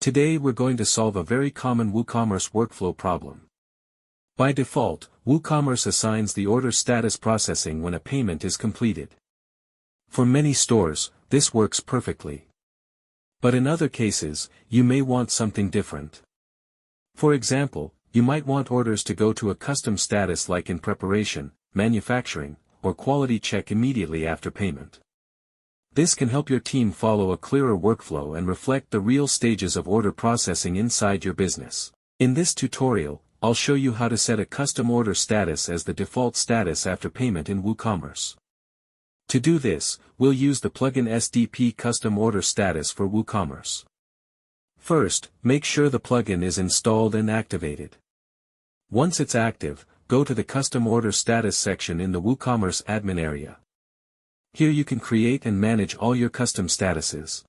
Today we're going to solve a very common WooCommerce workflow problem. By default, WooCommerce assigns the order status processing when a payment is completed. For many stores, this works perfectly. But in other cases, you may want something different. For example, you might want orders to go to a custom status like in preparation, manufacturing, or quality check immediately after payment. This can help your team follow a clearer workflow and reflect the real stages of order processing inside your business. In this tutorial, I'll show you how to set a custom order status as the default status after payment in WooCommerce. To do this, we'll use the plugin SDP Custom Order Status for WooCommerce. First, make sure the plugin is installed and activated. Once it's active, go to the Custom Order Status section in the WooCommerce admin area. Here you can create and manage all your custom statuses.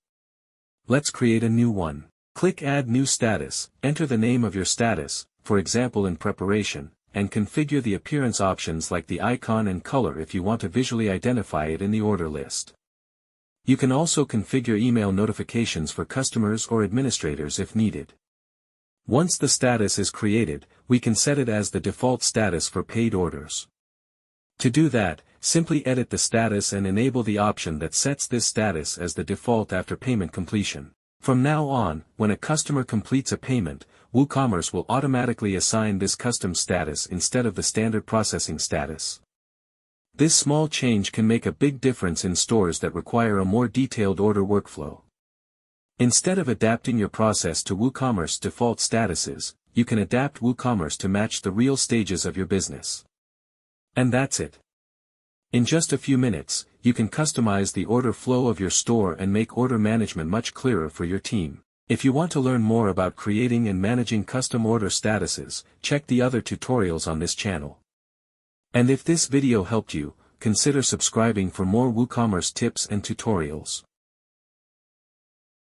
Let's create a new one. Click Add New Status, enter the name of your status, for example in preparation, and configure the appearance options like the icon and color if you want to visually identify it in the order list. You can also configure email notifications for customers or administrators if needed. Once the status is created, we can set it as the default status for paid orders. To do that, simply edit the status and enable the option that sets this status as the default after payment completion. From now on, when a customer completes a payment, WooCommerce will automatically assign this custom status instead of the standard processing status. This small change can make a big difference in stores that require a more detailed order workflow. Instead of adapting your process to WooCommerce default statuses, you can adapt WooCommerce to match the real stages of your business. And that's it. In just a few minutes, you can customize the order flow of your store and make order management much clearer for your team. If you want to learn more about creating and managing custom order statuses, check the other tutorials on this channel. And if this video helped you, consider subscribing for more WooCommerce tips and tutorials.